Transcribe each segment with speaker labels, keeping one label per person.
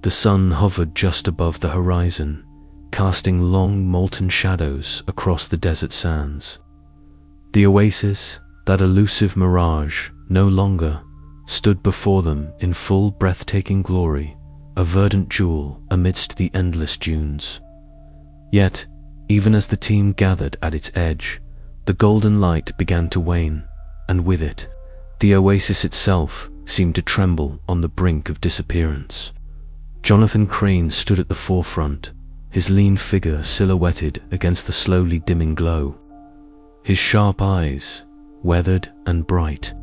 Speaker 1: The sun hovered just above the horizon, casting long molten shadows across the desert sands. The oasis, that elusive mirage, no longer stood before them in full breathtaking glory, a verdant jewel amidst the endless dunes. Yet, even as the team gathered at its edge, the golden light began to wane, and with it, the oasis itself seemed to tremble on the brink of disappearance. Jonathan Crane stood at the forefront, his lean figure silhouetted against the slowly dimming glow. His sharp eyes, weathered and bright,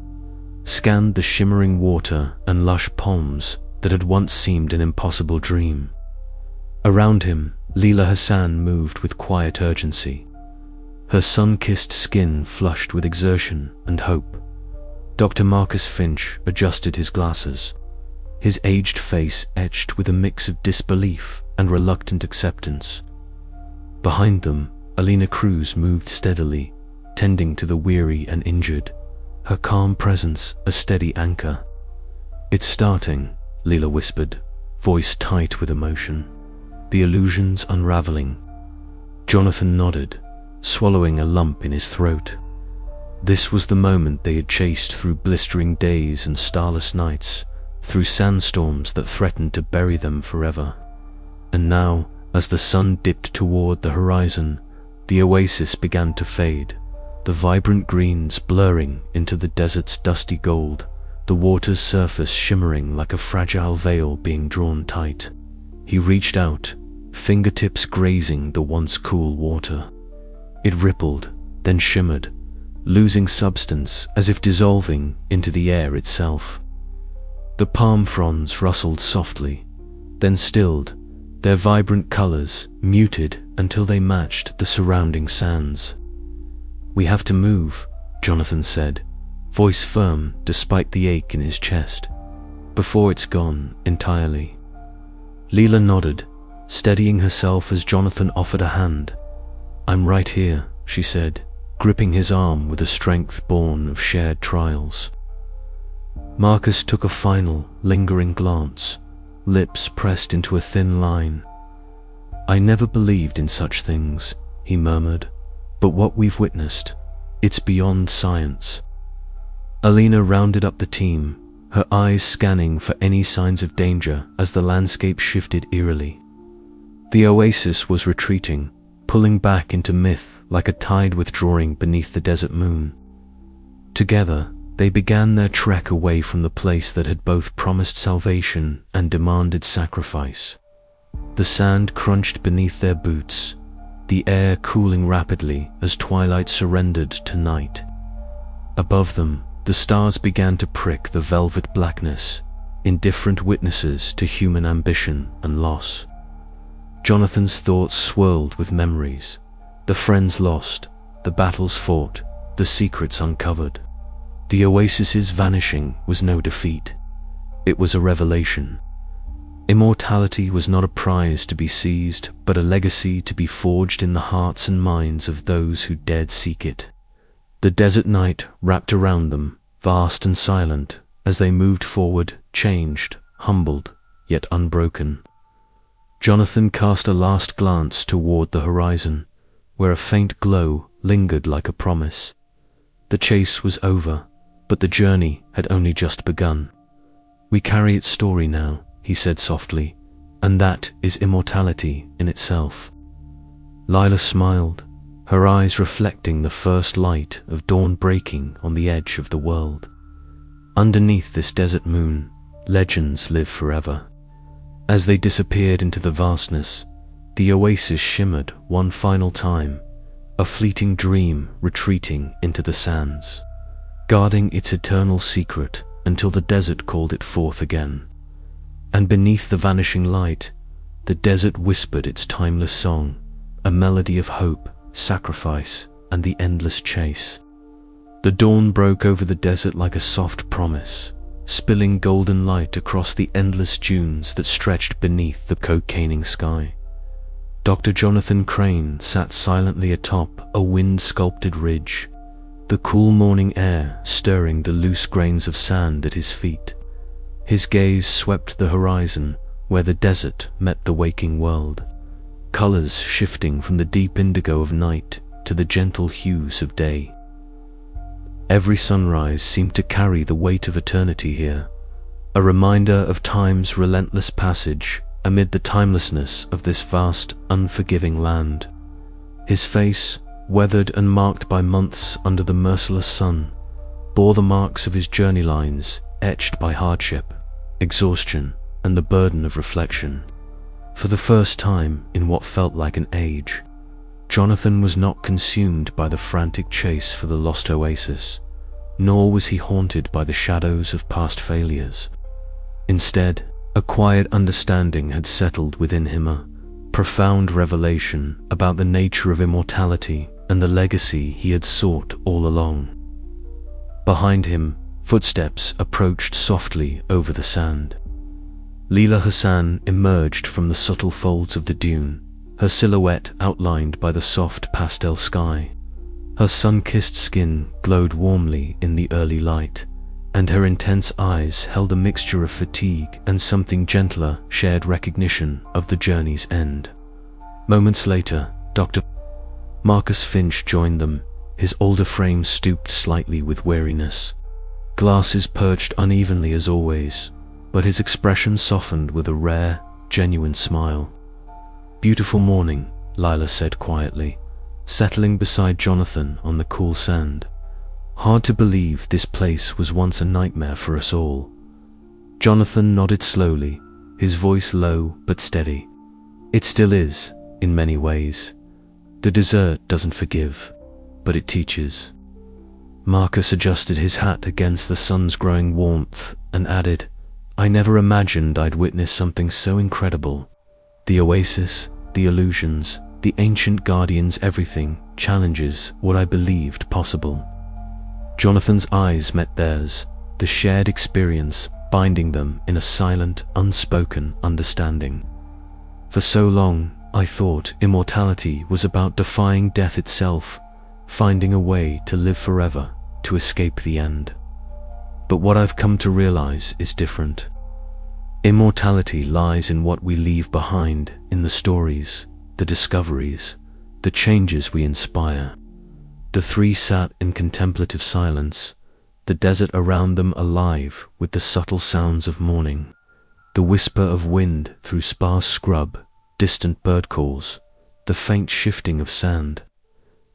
Speaker 1: scanned the shimmering water and lush palms that had once seemed an impossible dream. Around him, Leela Hassan moved with quiet urgency, her sun-kissed skin flushed with exertion and hope. Dr. Marcus Finch adjusted his glasses, his aged face etched with a mix of disbelief and reluctant acceptance. Behind them, Alina Cruz moved steadily, tending to the weary and injured, her calm presence a steady anchor. "It's starting," Leela whispered, voice tight with emotion. "The illusion's unraveling." Jonathan nodded, swallowing a lump in his throat. This was the moment they had chased through blistering days and starless nights, through sandstorms that threatened to bury them forever. And now, as the sun dipped toward the horizon, the oasis began to fade, the vibrant greens blurring into the desert's dusty gold, the water's surface shimmering like a fragile veil being drawn tight. He reached out, fingertips grazing the once cool water. It rippled, then shimmered, losing substance as if dissolving into the air itself. The palm fronds rustled softly, then stilled, their vibrant colors muted until they matched the surrounding sands. "We have to move," Jonathan said, voice firm despite the ache in his chest, "before it's gone entirely." Leela nodded, steadying herself as Jonathan offered a hand. "I'm right here," she said, gripping his arm with a strength born of shared trials. Marcus took a final, lingering glance, lips pressed into a thin line. "I never believed in such things," he murmured, "but what we've witnessed, it's beyond science." Alina rounded up the team, her eyes scanning for any signs of danger as the landscape shifted eerily. The oasis was retreating, pulling back into myth like a tide withdrawing beneath the desert moon. Together, they began their trek away from the place that had both promised salvation and demanded sacrifice. The sand crunched beneath their boots, the air cooling rapidly as twilight surrendered to night. Above them, the stars began to prick the velvet blackness, indifferent witnesses to human ambition and loss. Jonathan's thoughts swirled with memories, the friends lost, the battles fought, the secrets uncovered. The oasis's vanishing was no defeat. It was a revelation. Immortality was not a prize to be seized, but a legacy to be forged in the hearts and minds of those who dared seek it. The desert night wrapped around them, vast and silent, as they moved forward, changed, humbled, yet unbroken. Jonathan cast a last glance toward the horizon, where a faint glow lingered like a promise. The chase was over, but the journey had only just begun. "We carry its story now," he said softly, "and that is immortality in itself." Lila smiled, her eyes reflecting the first light of dawn breaking on the edge of the world. Underneath this desert moon, legends live forever. As they disappeared into the vastness, the oasis shimmered one final time, a fleeting dream retreating into the sands, guarding its eternal secret until the desert called it forth again. And beneath the vanishing light, the desert whispered its timeless song, a melody of hope, sacrifice, and the endless chase. The dawn broke over the desert like a soft promise, spilling golden light across the endless dunes that stretched beneath the cocaining sky. Dr. Jonathan Crane sat silently atop a wind-sculpted ridge, the cool morning air stirring the loose grains of sand at his feet. His gaze swept the horizon, where the desert met the waking world, colors shifting from the deep indigo of night to the gentle hues of day. Every sunrise seemed to carry the weight of eternity here, a reminder of time's relentless passage amid the timelessness of this vast, unforgiving land. His face, weathered and marked by months under the merciless sun, bore the marks of his journey lines, etched by hardship, exhaustion, and the burden of reflection. For the first time in what felt like an age, Jonathan was not consumed by the frantic chase for the lost oasis, nor was he haunted by the shadows of past failures. Instead, a quiet understanding had settled within him, a profound revelation about the nature of immortality and the legacy he had sought all along. Behind him, footsteps approached softly over the sand. Leela Hassan emerged from the subtle folds of the dune, her silhouette outlined by the soft pastel sky. Her sun-kissed skin glowed warmly in the early light, and her intense eyes held a mixture of fatigue and something gentler, shared recognition of the journey's end. Moments later, Dr. Marcus Finch joined them, his older frame stooped slightly with weariness. Glasses perched unevenly as always, but his expression softened with a rare, genuine smile. "Beautiful morning," Lila said quietly, settling beside Jonathan on the cool sand. "Hard to believe this place was once a nightmare for us all." Jonathan nodded slowly, his voice low but steady. "It still is, in many ways. The desert doesn't forgive, but it teaches." Marcus adjusted his hat against the sun's growing warmth and added, "I never imagined I'd witness something so incredible. The oasis, the illusions, the ancient guardians, everything challenges what I believed possible." Jonathan's eyes met theirs, the shared experience binding them in a silent, unspoken understanding. "For so long, I thought immortality was about defying death itself, finding a way to live forever, to escape the end. But what I've come to realize is different. Immortality lies in what we leave behind, in the stories, the discoveries, the changes we inspire." The three sat in contemplative silence, the desert around them alive with the subtle sounds of morning, the whisper of wind through sparse scrub, distant bird calls, the faint shifting of sand.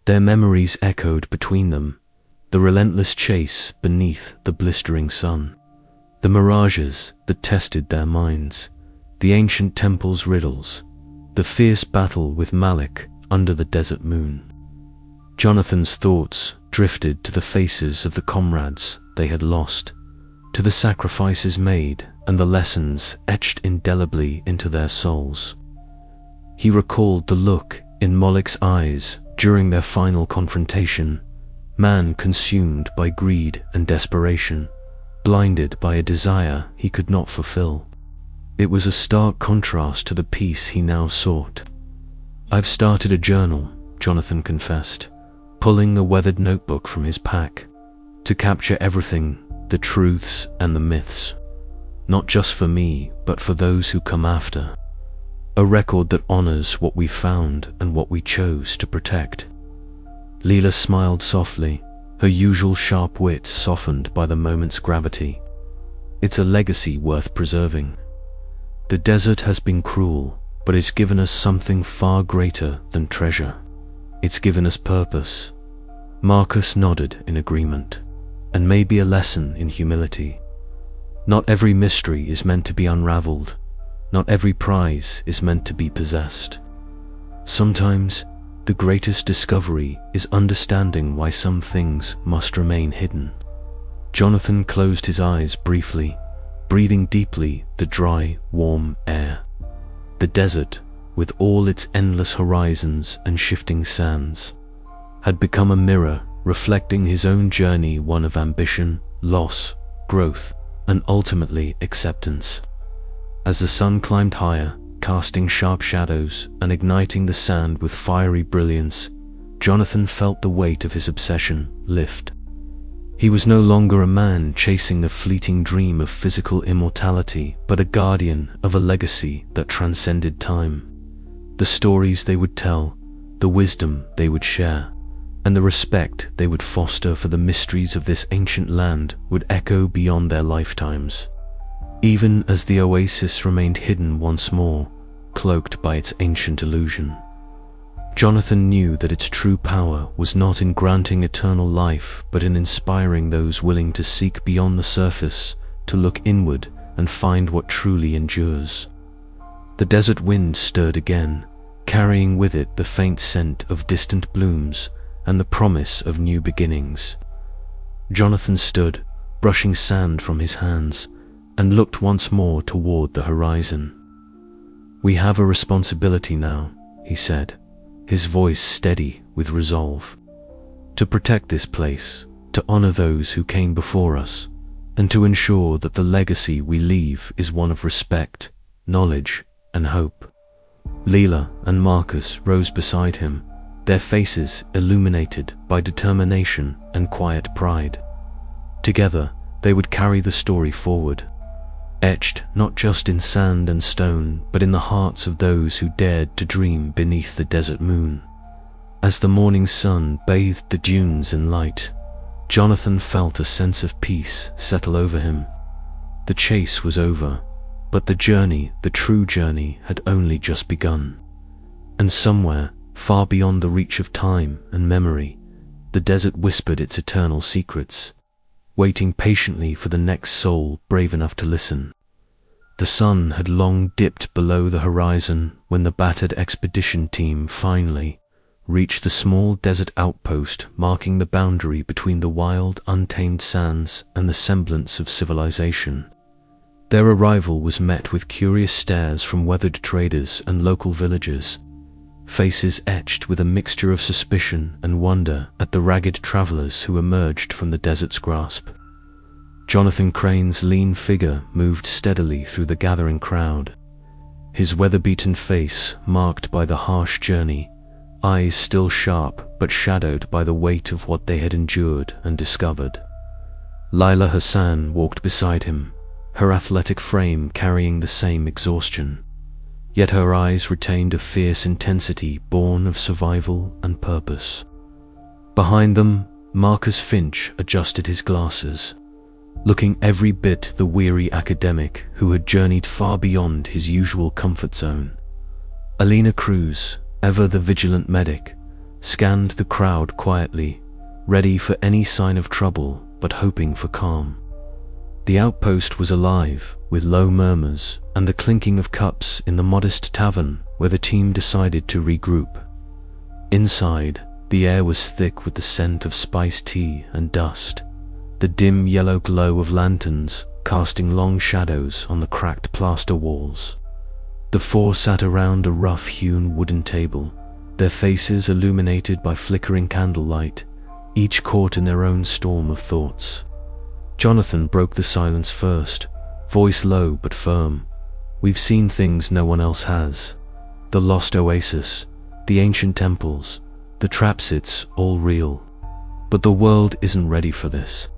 Speaker 1: Their memories echoed between them, the relentless chase beneath the blistering sun, the mirages that tested their minds, the ancient temple's riddles, the fierce battle with Malik under the desert moon. Jonathan's thoughts drifted to the faces of the comrades they had lost, to the sacrifices made and the lessons etched indelibly into their souls. He recalled the look in Malik's eyes during their final confrontation, man consumed by greed and desperation, blinded by a desire he could not fulfill. It was a stark contrast to the peace he now sought. "I've started a journal," Jonathan confessed, pulling a weathered notebook from his pack, "to capture everything, the truths and the myths. Not just for me, but for those who come after. A record that honors what we found and what we chose to protect." Leela smiled softly, her usual sharp wit softened by the moment's gravity. "It's a legacy worth preserving. The desert has been cruel, but it's given us something far greater than treasure. It's given us purpose." Marcus nodded in agreement, "and maybe a lesson in humility. Not every mystery is meant to be unraveled. Not every prize is meant to be possessed. Sometimes, the greatest discovery is understanding why some things must remain hidden." Jonathan closed his eyes briefly, breathing deeply the dry, warm air. The desert, with all its endless horizons and shifting sands, had become a mirror reflecting his own journey, one of ambition, loss, growth, and ultimately acceptance. As the sun climbed higher, casting sharp shadows and igniting the sand with fiery brilliance, Jonathan felt the weight of his obsession lift. He was no longer a man chasing a fleeting dream of physical immortality, but a guardian of a legacy that transcended time. The stories they would tell, the wisdom they would share, and the respect they would foster for the mysteries of this ancient land would echo beyond their lifetimes. Even as the oasis remained hidden once more, cloaked by its ancient illusion, Jonathan knew that its true power was not in granting eternal life, but in inspiring those willing to seek beyond the surface, to look inward and find what truly endures. The desert wind stirred again, carrying with it the faint scent of distant blooms and the promise of new beginnings. Jonathan stood, brushing sand from his hands, and looked once more toward the horizon. "We have a responsibility now," he said, his voice steady with resolve. "To protect this place, to honor those who came before us, and to ensure that the legacy we leave is one of respect, knowledge, and hope." Leela and Marcus rose beside him, their faces illuminated by determination and quiet pride. Together, they would carry the story forward, etched not just in sand and stone, but in the hearts of those who dared to dream beneath the desert moon. As the morning sun bathed the dunes in light, Jonathan felt a sense of peace settle over him. The chase was over, but the journey, the true journey, had only just begun. And somewhere, far beyond the reach of time and memory, the desert whispered its eternal secrets, waiting patiently for the next soul brave enough to listen. The sun had long dipped below the horizon when the battered expedition team finally reached the small desert outpost marking the boundary between the wild, untamed sands and the semblance of civilization. Their arrival was met with curious stares from weathered traders and local villagers, faces etched with a mixture of suspicion and wonder at the ragged travelers who emerged from the desert's grasp. Jonathan Crane's lean figure moved steadily through the gathering crowd, his weather-beaten face marked by the harsh journey, eyes still sharp but shadowed by the weight of what they had endured and discovered. Laila Hassan walked beside him, her athletic frame carrying the same exhaustion. Yet her eyes retained a fierce intensity born of survival and purpose. Behind them, Marcus Finch adjusted his glasses, looking every bit the weary academic who had journeyed far beyond his usual comfort zone. Alina Cruz, ever the vigilant medic, scanned the crowd quietly, ready for any sign of trouble but hoping for calm. The outpost was alive, with low murmurs and the clinking of cups in the modest tavern where the team decided to regroup. Inside, the air was thick with the scent of spiced tea and dust, the dim yellow glow of lanterns casting long shadows on the cracked plaster walls. The four sat around a rough-hewn wooden table, their faces illuminated by flickering candlelight, each caught in their own storm of thoughts. Jonathan broke the silence first, voice low but firm. "We've seen things no one else has. The lost oasis, the ancient temples, the trap sits, all real. But the world isn't ready for this.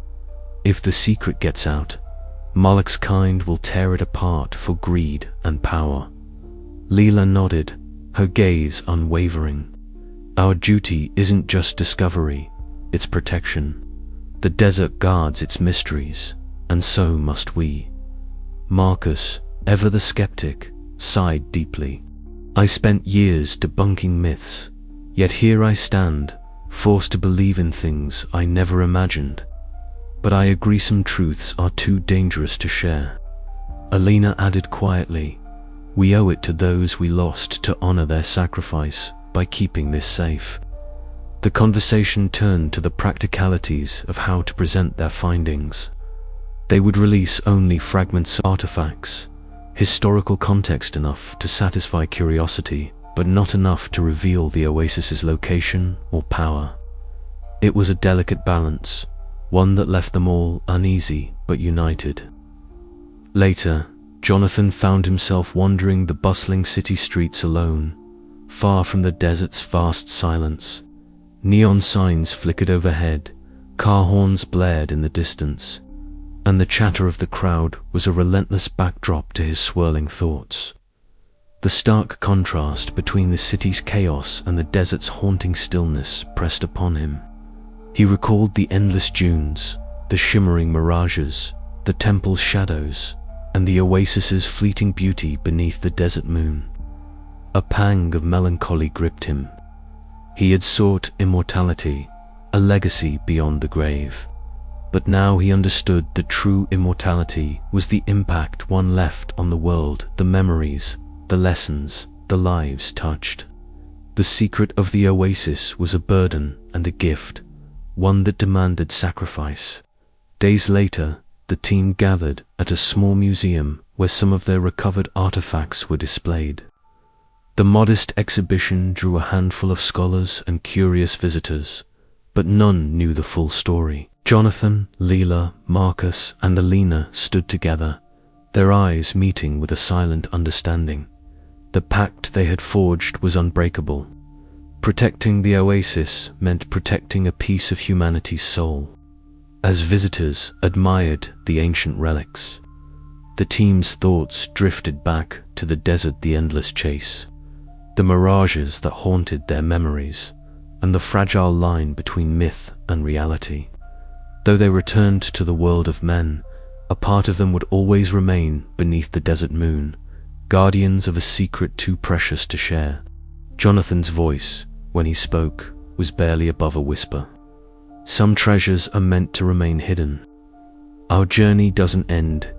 Speaker 1: If the secret gets out, Moloch's kind will tear it apart for greed and power." Leela nodded, her gaze unwavering. "Our duty isn't just discovery, it's protection. The desert guards its mysteries, and so must we." Marcus, ever the skeptic, sighed deeply. "I spent years debunking myths, yet here I stand, forced to believe in things I never imagined. But I agree some truths are too dangerous to share." Alina added quietly, "We owe it to those we lost to honor their sacrifice by keeping this safe." The conversation turned to the practicalities of how to present their findings. They would release only fragments of artifacts, historical context enough to satisfy curiosity, but not enough to reveal the oasis's location or power. It was a delicate balance, one that left them all uneasy but united. Later, Jonathan found himself wandering the bustling city streets alone, far from the desert's vast silence. Neon signs flickered overhead, Car horns blared in the distance, and the chatter of the crowd was a relentless backdrop to his swirling thoughts. The stark contrast between the city's chaos and the desert's haunting stillness pressed upon him. He recalled the endless dunes, the shimmering mirages, the temple's shadows, and the oasis's fleeting beauty beneath the desert moon. A pang of melancholy gripped him. He had sought immortality, a legacy beyond the grave. But now he understood that true immortality was the impact one left on the world, the memories, the lessons, the lives touched. The secret of the oasis was a burden and a gift, one that demanded sacrifice. Days later, the team gathered at a small museum where some of their recovered artifacts were displayed. The modest exhibition drew a handful of scholars and curious visitors, but none knew the full story. Jonathan, Leela, Marcus, and Alina stood together, their eyes meeting with a silent understanding. The pact they had forged was unbreakable. Protecting the oasis meant protecting a piece of humanity's soul. As visitors admired the ancient relics, the team's thoughts drifted back to the desert, the endless chase, the mirages that haunted their memories, and the fragile line between myth and reality. Though they returned to the world of men, a part of them would always remain beneath the desert moon, guardians of a secret too precious to share. Jonathan's voice, when he spoke, was barely above a whisper. Some treasures are meant to remain hidden. Our journey doesn't end.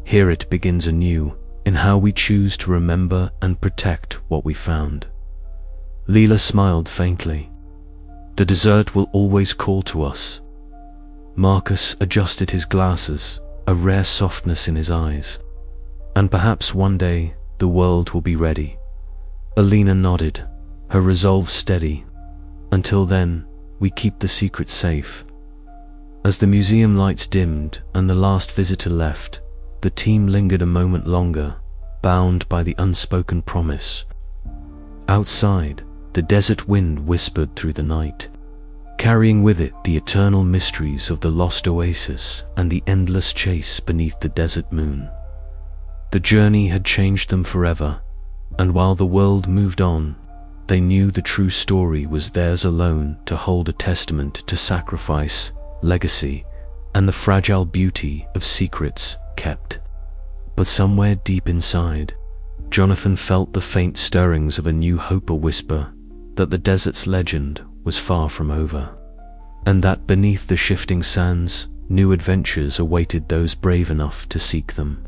Speaker 1: Here it begins anew, in how we choose to remember and protect what we found. Leela smiled faintly. The desert will always call to us. Marcus adjusted his glasses, a rare softness in his eyes. And perhaps one day the world will be ready. Alina nodded, her resolve steady. Until then, we keep the secret safe. As the museum lights dimmed and the last visitor left, the team lingered a moment longer, bound by the unspoken promise. Outside, the desert wind whispered through the night, carrying with it the eternal mysteries of the lost oasis and the endless chase beneath the desert moon. The journey had changed them forever, and while the world moved on, they knew the true story was theirs alone to hold, a testament to sacrifice, legacy, and the fragile beauty of secrets kept. But somewhere deep inside, Jonathan felt the faint stirrings of a new hope, a whisper that the desert's legend was far from over, and that beneath the shifting sands, new adventures awaited those brave enough to seek them.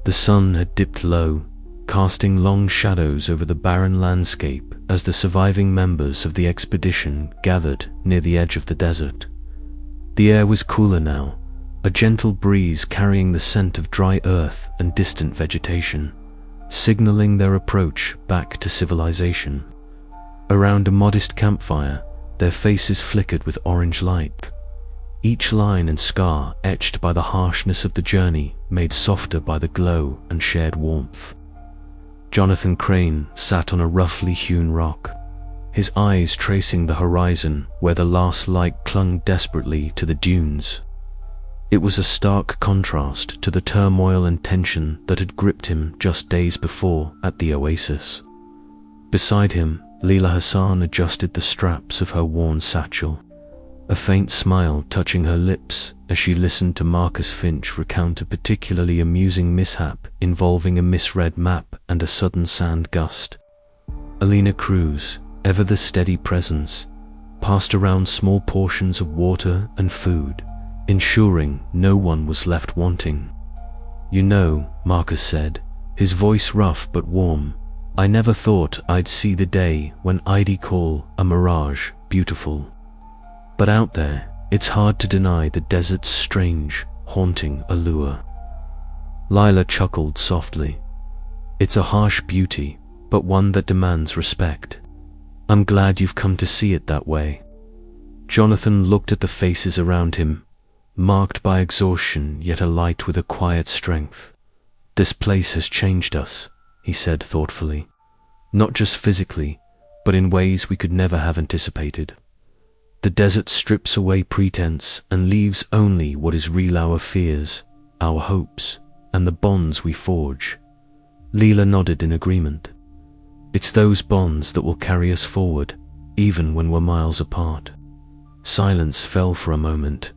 Speaker 1: The sun had dipped low, casting long shadows over the barren landscape as the surviving members of the expedition gathered near the edge of the desert. The air was cooler now, a gentle breeze carrying the scent of dry earth and distant vegetation, signaling their approach back to civilization. Around a modest campfire, their faces flickered with orange light, each line and scar etched by the harshness of the journey made softer by the glow and shared warmth. Jonathan Crane sat on a roughly hewn rock, his eyes tracing the horizon where the last light clung desperately to the dunes. It was a stark contrast to the turmoil and tension that had gripped him just days before at the oasis. Beside him, Leela Hassan adjusted the straps of her worn satchel, a faint smile touching her lips as she listened to Marcus Finch recount a particularly amusing mishap involving a misread map and a sudden sand gust. Alina Cruz, ever the steady presence, passed around small portions of water and food, ensuring no one was left wanting. "You know," Marcus said, his voice rough but warm, "I never thought I'd see the day when I'd call a mirage beautiful. But out there, it's hard to deny the desert's strange, haunting allure." Lila chuckled softly. "It's a harsh beauty, but one that demands respect. I'm glad you've come to see it that way." Jonathan looked at the faces around him, marked by exhaustion yet alight with a quiet strength. "This place has changed us," he said thoughtfully. "Not just physically, but in ways we could never have anticipated. The desert strips away pretense and leaves only what is real: our fears, our hopes, and the bonds we forge. Leela nodded in agreement. It's those bonds that will carry us forward, even when we're miles apart. Silence fell for a moment,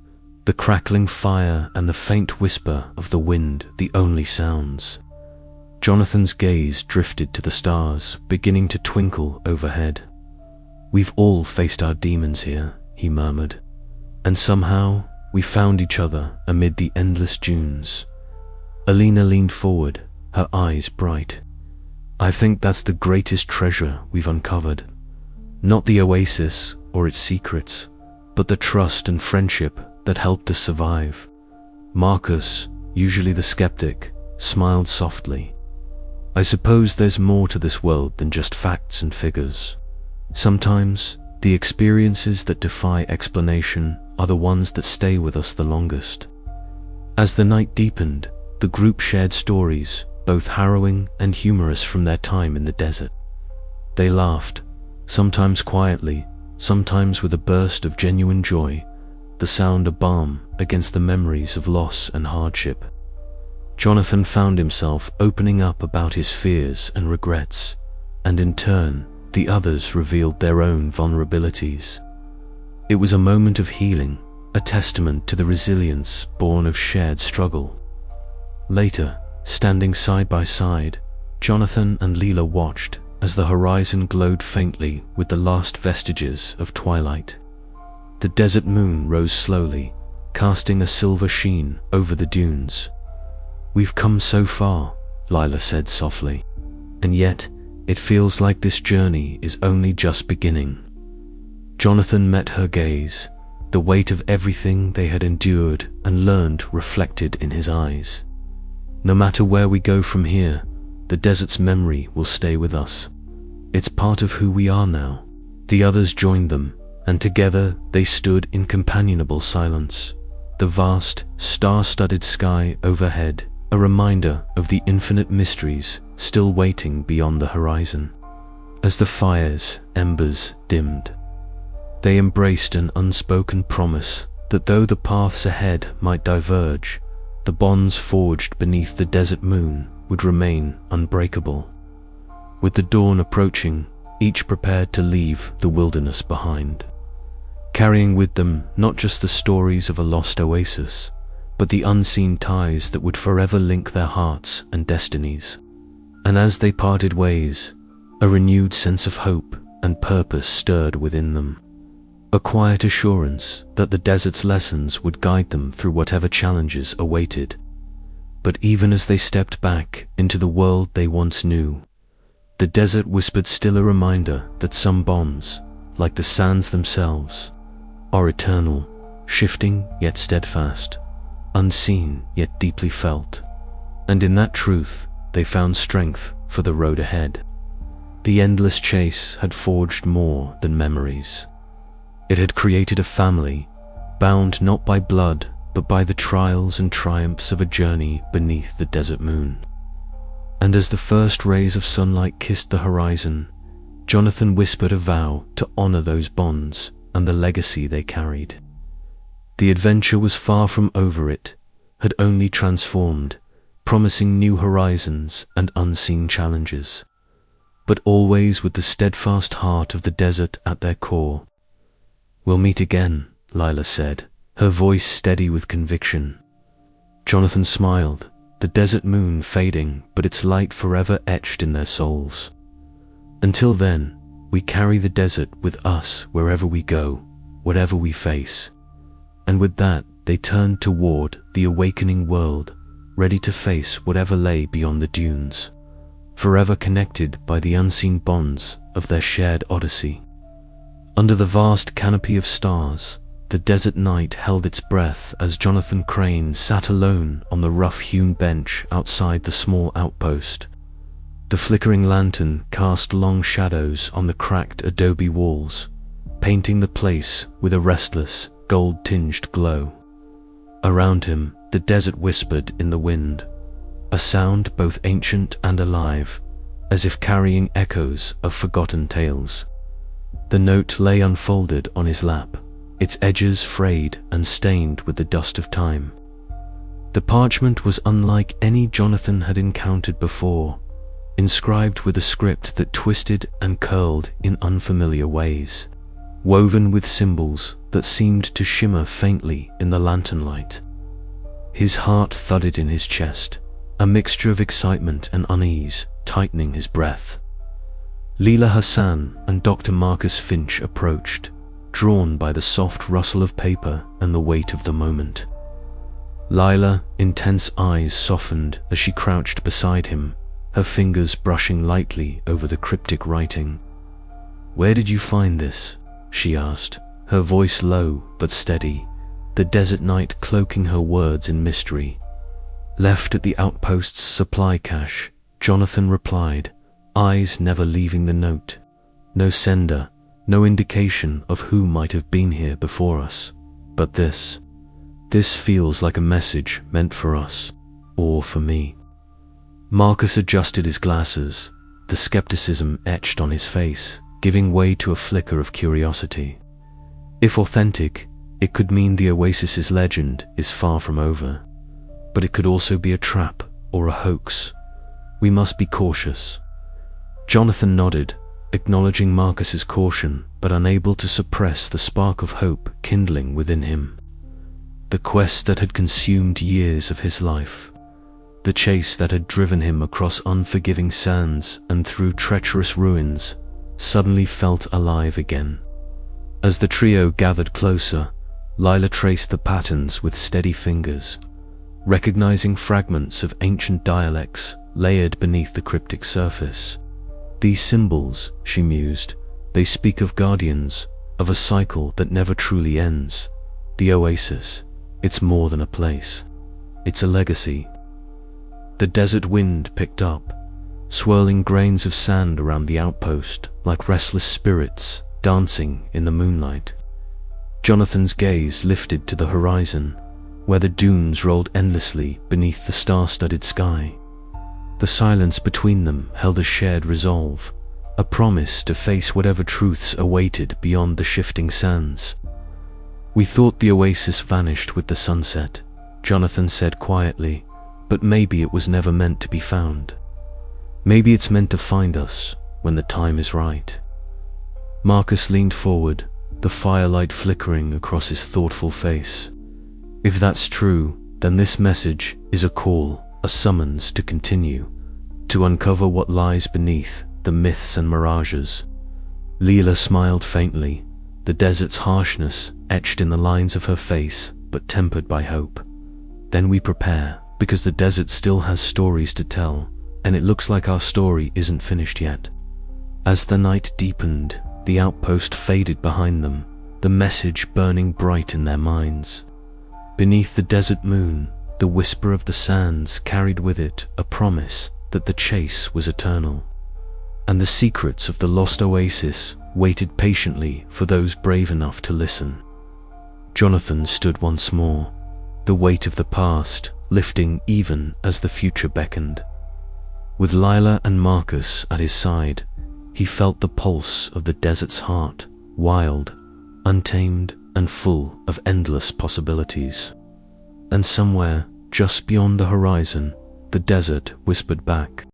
Speaker 1: the crackling fire and the faint whisper of the wind the only sounds. Jonathan's gaze drifted to the stars, beginning to twinkle overhead. We've all faced our demons here, he murmured, and somehow we found each other amid the endless dunes. Alina leaned forward, her eyes bright. I think that's the greatest treasure we've uncovered. Not the oasis or its secrets, but the trust and friendship that helped us survive. Marcus, usually the skeptic, smiled softly. I suppose there's more to this world than just facts and figures. Sometimes, the experiences that defy explanation are the ones that stay with us the longest. As the night deepened, the group shared stories, both harrowing and humorous, from their time in the desert. They laughed, sometimes quietly, sometimes with a burst of genuine joy, the sound a balm against the memories of loss and hardship. Jonathan found himself opening up about his fears and regrets, and in turn, the others revealed their own vulnerabilities. It was a moment of healing, a testament to the resilience born of shared struggle. Later, standing side by side, Jonathan and Leela watched as the horizon glowed faintly with the last vestiges of twilight. The desert moon rose slowly, casting a silver sheen over the dunes. We've come so far, Lila said softly, and yet it feels like this journey is only just beginning. Jonathan met her gaze, the weight of everything they had endured and learned reflected in his eyes. No matter where we go from here, the desert's memory will stay with us. It's part of who we are now. The others joined them, and together they stood in companionable silence. The vast, star-studded sky overhead, a reminder of the infinite mysteries still waiting beyond the horizon. As the fire's embers dimmed, they embraced an unspoken promise that though the paths ahead might diverge, the bonds forged beneath the desert moon would remain unbreakable. With the dawn approaching, each prepared to leave the wilderness behind, carrying with them not just the stories of a lost oasis, but the unseen ties that would forever link their hearts and destinies. And as they parted ways, a renewed sense of hope and purpose stirred within them, a quiet assurance that the desert's lessons would guide them through whatever challenges awaited. But even as they stepped back into the world they once knew, the desert whispered still a reminder that some bonds, like the sands themselves, are eternal, shifting yet steadfast, unseen yet deeply felt. And in that truth, they found strength for the road ahead. The endless chase had forged more than memories. It had created a family, bound not by blood, but by the trials and triumphs of a journey beneath the desert moon. And as the first rays of sunlight kissed the horizon, Jonathan whispered a vow to honor those bonds and the legacy they carried. The adventure was far from over, it had only transformed, promising new horizons and unseen challenges, but always with the steadfast heart of the desert at their core. We'll meet again, Lila said, her voice steady with conviction. Jonathan smiled, the desert moon fading, but its light forever etched in their souls. Until then, we carry the desert with us wherever we go, whatever we face. And with that, they turned toward the awakening world, ready to face whatever lay beyond the dunes, forever connected by the unseen bonds of their shared odyssey. Under the vast canopy of stars, the desert night held its breath as Jonathan Crane sat alone on the rough-hewn bench outside the small outpost. The flickering lantern cast long shadows on the cracked adobe walls, painting the place with a restless, gold-tinged glow. Around him, the desert whispered in the wind, a sound both ancient and alive, as if carrying echoes of forgotten tales. The note lay unfolded on his lap, its edges frayed and stained with the dust of time. The parchment was unlike any Jonathan had encountered before, inscribed with a script that twisted and curled in unfamiliar ways, woven with symbols that seemed to shimmer faintly in the lantern light. His heart thudded in his chest, a mixture of excitement and unease, tightening his breath. Leela Hassan and Dr. Marcus Finch approached, drawn by the soft rustle of paper and the weight of the moment. Lila, intense eyes softened as she crouched beside him, her fingers brushing lightly over the cryptic writing. "Where did you find this?" she asked, her voice low but steady, the desert night cloaking her words in mystery. "Left at the outpost's supply cache," Jonathan replied, eyes never leaving the note. "No sender, no indication of who might have been here before us. But this feels like a message meant for us, or for me." Marcus adjusted his glasses, the skepticism etched on his face, giving way to a flicker of curiosity. If authentic, it could mean the Oasis's legend is far from over. But it could also be a trap or a hoax. We must be cautious. Jonathan nodded, acknowledging Marcus's caution, but unable to suppress the spark of hope kindling within him. The quest that had consumed years of his life, the chase that had driven him across unforgiving sands and through treacherous ruins, suddenly felt alive again. As the trio gathered closer, Lila traced the patterns with steady fingers, recognizing fragments of ancient dialects layered beneath the cryptic surface. "These symbols," she mused, "they speak of guardians, of a cycle that never truly ends. The Oasis, it's more than a place. It's a legacy." The desert wind picked up, swirling grains of sand around the outpost like restless spirits dancing in the moonlight. Jonathan's gaze lifted to the horizon, where the dunes rolled endlessly beneath the star-studded sky. The silence between them held a shared resolve, a promise to face whatever truths awaited beyond the shifting sands. "We thought the Oasis vanished with the sunset," Jonathan said quietly, "but maybe it was never meant to be found. Maybe it's meant to find us when the time is right." Marcus leaned forward, the firelight flickering across his thoughtful face. "If that's true, then this message is a call, a summons to continue, to uncover what lies beneath the myths and mirages." Leela smiled faintly, the desert's harshness etched in the lines of her face, but tempered by hope. "Then we prepare, because the desert still has stories to tell, and it looks like our story isn't finished yet." As the night deepened, the outpost faded behind them, the message burning bright in their minds. Beneath the desert moon, the whisper of the sands carried with it a promise that the chase was eternal, and the secrets of the lost Oasis waited patiently for those brave enough to listen. Jonathan stood once more, the weight of the past lifting even as the future beckoned. With Lila and Marcus at his side, he felt the pulse of the desert's heart, wild, untamed, and full of endless possibilities. And somewhere, just beyond the horizon, the desert whispered back,